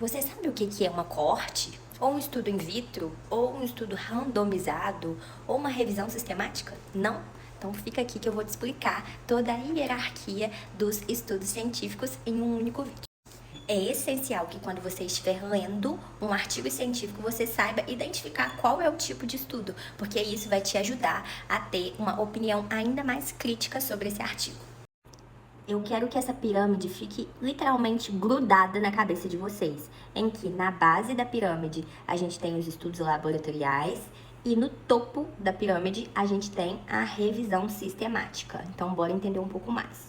Você sabe o que é uma coorte? Ou um estudo in vitro? Ou um estudo randomizado? Ou uma revisão sistemática? Não? Então fica aqui que eu vou te explicar toda a hierarquia dos estudos científicos em um único vídeo. É essencial que quando você estiver lendo um artigo científico, você saiba identificar qual é o tipo de estudo, porque isso vai te ajudar a ter uma opinião ainda mais crítica sobre esse artigo. Eu quero que essa pirâmide fique literalmente grudada na cabeça de vocês, em que na base da pirâmide a gente tem os estudos laboratoriais e no topo da pirâmide a gente tem a revisão sistemática. Então, bora entender um pouco mais.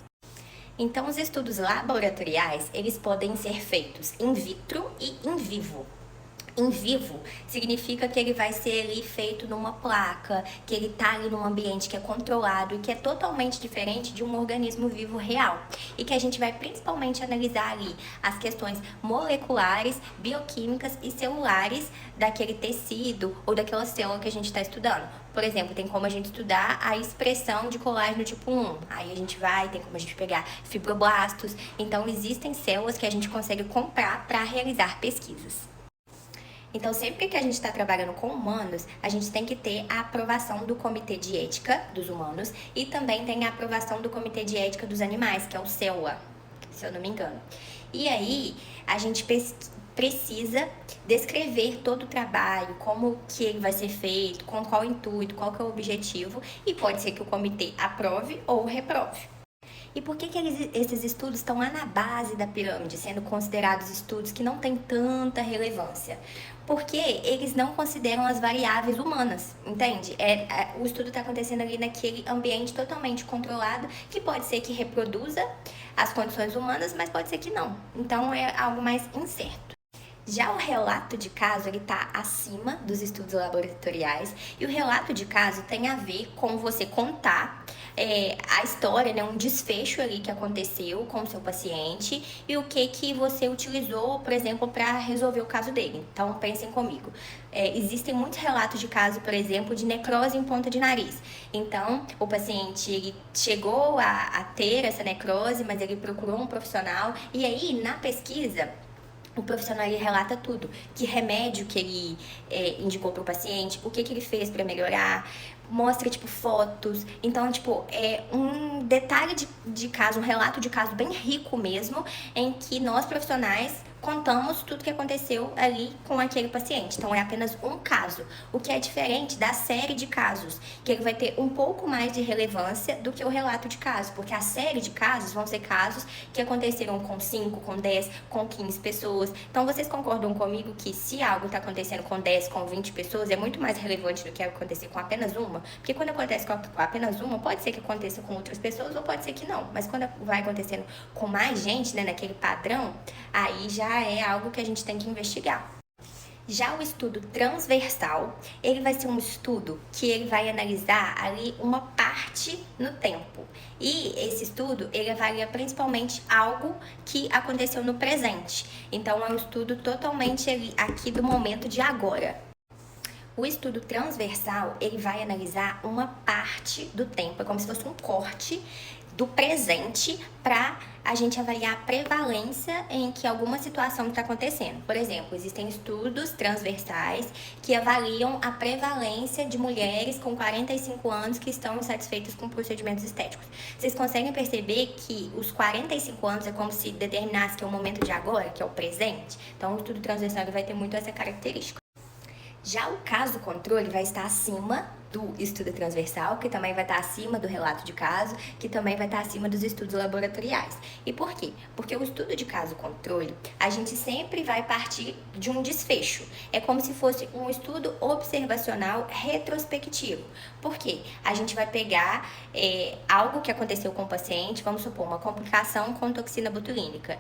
Então, os estudos laboratoriais, eles podem ser feitos in vitro e in vivo. Em vivo significa que ele vai ser ali feito numa placa, que ele tá ali num ambiente que é controlado e que é totalmente diferente de um organismo vivo real. E que a gente vai principalmente analisar ali as questões moleculares, bioquímicas e celulares daquele tecido ou daquela célula que a gente está estudando. Por exemplo, tem como a gente estudar a expressão de colágeno tipo 1. Aí a gente tem como a gente pegar fibroblastos. Então, existem células que a gente consegue comprar para realizar pesquisas. Então, sempre que a gente está trabalhando com humanos, a gente tem que ter a aprovação do Comitê de Ética dos Humanos e também tem a aprovação do Comitê de Ética dos Animais, que é o CELA, se eu não me engano. E aí, a gente precisa descrever todo o trabalho, como que ele vai ser feito, com qual intuito, qual que é o objetivo, e pode ser que o comitê aprove ou reprove. E por que esses estudos estão lá na base da pirâmide, sendo considerados estudos que não têm tanta relevância? Porque eles não consideram as variáveis humanas, entende? O estudo está acontecendo ali naquele ambiente totalmente controlado, que pode ser que reproduza as condições humanas, mas pode ser que não. Então é algo mais incerto. Já o relato de caso, ele está acima dos estudos laboratoriais, e o relato de caso tem a ver com você contar a história, né, um desfecho ali que aconteceu com o seu paciente e o que você utilizou, por exemplo, para resolver o caso dele. Então, pensem comigo. Existem muitos relatos de caso, por exemplo, de necrose em ponta de nariz. Então, o paciente ele chegou a ter essa necrose, mas ele procurou um profissional, e aí, na pesquisa, o profissional ele relata tudo, que remédio que ele indicou para o paciente, o que ele fez para melhorar, mostra, tipo, fotos. Então, tipo, é um detalhe de caso, um relato de caso bem rico mesmo, em que nós profissionais contamos tudo que aconteceu ali com aquele paciente. Então, é apenas um caso, o que é diferente da série de casos, que ele vai ter um pouco mais de relevância do que o relato de casos, porque a série de casos vão ser casos que aconteceram com 5, com 10, com 15 pessoas. Então, vocês concordam comigo que se algo está acontecendo com 10, com 20 pessoas, é muito mais relevante do que acontecer com apenas uma? Porque quando acontece com apenas uma, pode ser que aconteça com outras pessoas ou pode ser que não. Mas quando vai acontecendo com mais gente, né, naquele padrão, aí já é algo que a gente tem que investigar. Já o estudo transversal, ele vai ser um estudo que ele vai analisar ali uma parte no tempo. E esse estudo, ele avalia principalmente algo que aconteceu no presente. Então, é um estudo totalmente ali, aqui do momento de agora. O estudo transversal, ele vai analisar uma parte do tempo, é como se fosse um corte do presente para a gente avaliar a prevalência em que alguma situação está acontecendo. Por exemplo, existem estudos transversais que avaliam a prevalência de mulheres com 45 anos que estão insatisfeitas com procedimentos estéticos. Vocês conseguem perceber que os 45 anos é como se determinasse que é o momento de agora, que é o presente? Então, o estudo transversal vai ter muito essa característica. Já o caso controle vai estar acima do estudo transversal, que também vai estar acima do relato de caso, que também vai estar acima dos estudos laboratoriais. E por quê? Porque o estudo de caso controle, a gente sempre vai partir de um desfecho. É como se fosse um estudo observacional retrospectivo. Por quê? A gente vai pegar algo que aconteceu com o paciente, vamos supor, uma complicação com toxina botulínica.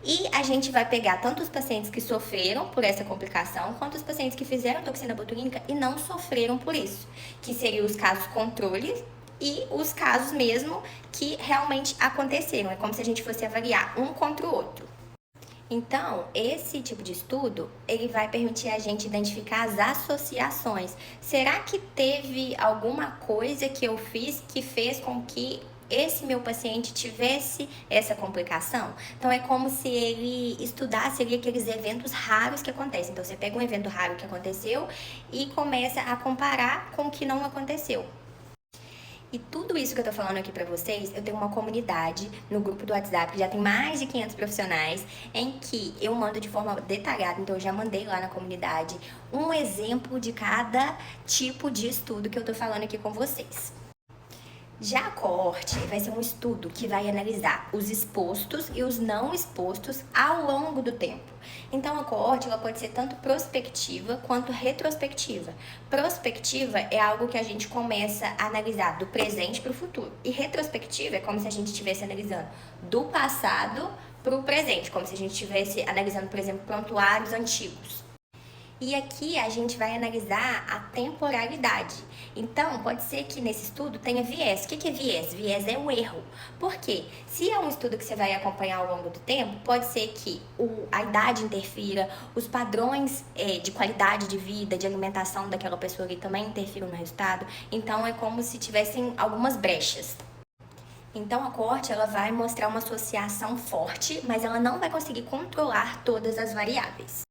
E a gente vai pegar tanto os pacientes que sofreram por essa complicação, quanto os pacientes que fizeram toxina botulínica e não sofreram por isso, que seriam os casos controle e os casos mesmo que realmente aconteceram. É como se a gente fosse avaliar um contra o outro. Então, esse tipo de estudo, ele vai permitir a gente identificar as associações. Será que teve alguma coisa que eu fiz que fez com que esse meu paciente tivesse essa complicação. Então é como se ele estudasse ali aqueles eventos raros que acontecem. Então você pega um evento raro que aconteceu e começa a comparar com o que não aconteceu. E tudo isso que eu tô falando aqui pra vocês, eu tenho uma comunidade no grupo do WhatsApp, que já tem mais de 500 profissionais, em que eu mando de forma detalhada, então eu já mandei lá na comunidade um exemplo de cada tipo de estudo que eu tô falando aqui com vocês. Já a coorte vai ser um estudo que vai analisar os expostos e os não expostos ao longo do tempo. Então a coorte ela pode ser tanto prospectiva quanto retrospectiva. Prospectiva é algo que a gente começa a analisar do presente para o futuro. E retrospectiva é como se a gente estivesse analisando do passado para o presente, como se a gente estivesse analisando, por exemplo, prontuários antigos. E aqui a gente vai analisar a temporalidade. Então, pode ser que nesse estudo tenha viés. O que é viés? Viés é o erro. Por quê? Se é um estudo que você vai acompanhar ao longo do tempo, pode ser que a idade interfira, os padrões de qualidade de vida, de alimentação daquela pessoa ali também interfiram no resultado. Então, é como se tivessem algumas brechas. Então a coorte ela vai mostrar uma associação forte, mas ela não vai conseguir controlar todas as variáveis.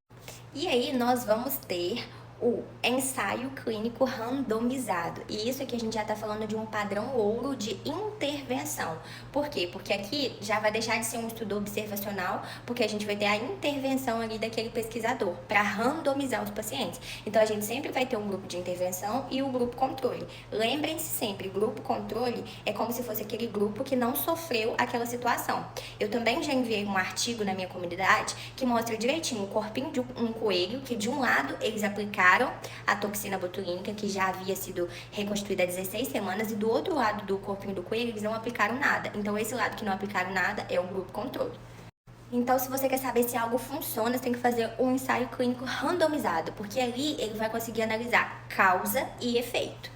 E aí nós vamos ter o ensaio clínico randomizado. E isso aqui a gente já está falando de um padrão ouro de intervenção. Por quê? Porque aqui já vai deixar de ser um estudo observacional, porque a gente vai ter a intervenção ali daquele pesquisador para randomizar os pacientes. Então a gente sempre vai ter um grupo de intervenção e o grupo controle. Lembrem-se sempre, grupo controle é como se fosse aquele grupo que não sofreu aquela situação. Eu também já enviei um artigo na minha comunidade que mostra direitinho o corpinho de um coelho, que de um lado eles aplicaram a toxina botulínica, que já havia sido reconstruída há 16 semanas, e do outro lado do corpinho do coelho eles não aplicaram nada. Então esse lado que não aplicaram nada é o grupo controle. Então, se você quer saber se algo funciona, você tem que fazer um ensaio clínico randomizado, porque ali ele vai conseguir analisar causa e efeito.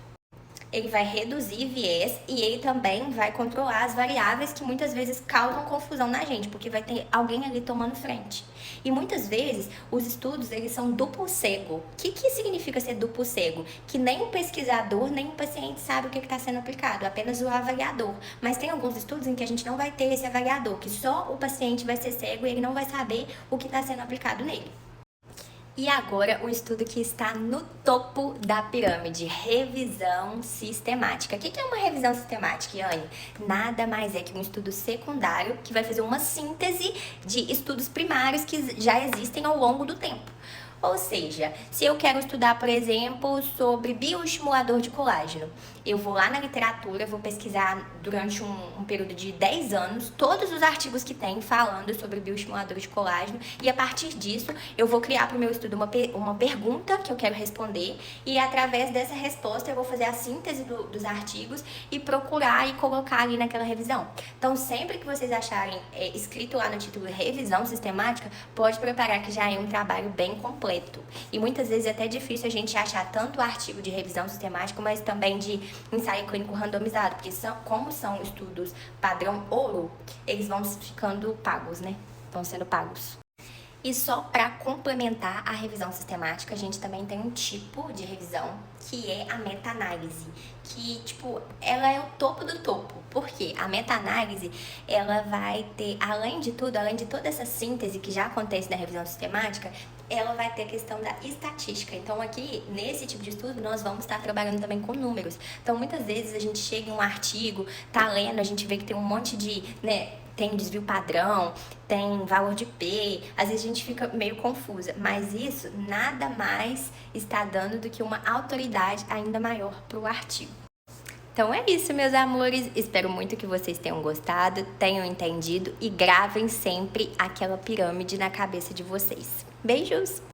Ele vai reduzir viés e ele também vai controlar as variáveis que muitas vezes causam confusão na gente, porque vai ter alguém ali tomando frente. E muitas vezes os estudos eles são duplo cego. O que significa ser duplo cego? Que nem o pesquisador nem o paciente sabe o que está sendo aplicado, apenas o avaliador. Mas tem alguns estudos em que a gente não vai ter esse avaliador, que só o paciente vai ser cego e ele não vai saber o que está sendo aplicado nele. E agora o estudo que está no topo da pirâmide, revisão sistemática. O que é uma revisão sistemática, Yane? Nada mais é que um estudo secundário que vai fazer uma síntese de estudos primários que já existem ao longo do tempo. Ou seja, se eu quero estudar, por exemplo, sobre bioestimulador de colágeno, eu vou lá na literatura, vou pesquisar durante um período de 10 anos todos os artigos que tem falando sobre bioestimulador de colágeno e a partir disso eu vou criar para o meu estudo uma pergunta que eu quero responder e através dessa resposta eu vou fazer a síntese dos artigos e procurar e colocar ali naquela revisão. Então sempre que vocês acharem escrito lá no título revisão sistemática, pode preparar que já é um trabalho bem completo. E muitas vezes é até difícil a gente achar tanto artigo de revisão sistemática, mas também de ensaio clínico randomizado, porque como são estudos padrão ouro, eles vão ficando pagos, né? Vão sendo pagos. E só para complementar a revisão sistemática, a gente também tem um tipo de revisão que é a meta-análise, que, ela é o topo do topo. Por quê? A meta-análise, ela vai ter, além de tudo, além de toda essa síntese que já acontece na revisão sistemática, ela vai ter a questão da estatística. Então, aqui, nesse tipo de estudo, nós vamos estar trabalhando também com números. Então, muitas vezes a gente chega em um artigo, tá lendo, a gente vê que tem um monte de, tem desvio padrão, tem valor de P, às vezes a gente fica meio confusa, mas isso nada mais está dando do que uma autoridade ainda maior para o artigo. Então é isso, meus amores, espero muito que vocês tenham gostado, tenham entendido e gravem sempre aquela pirâmide na cabeça de vocês. Beijos!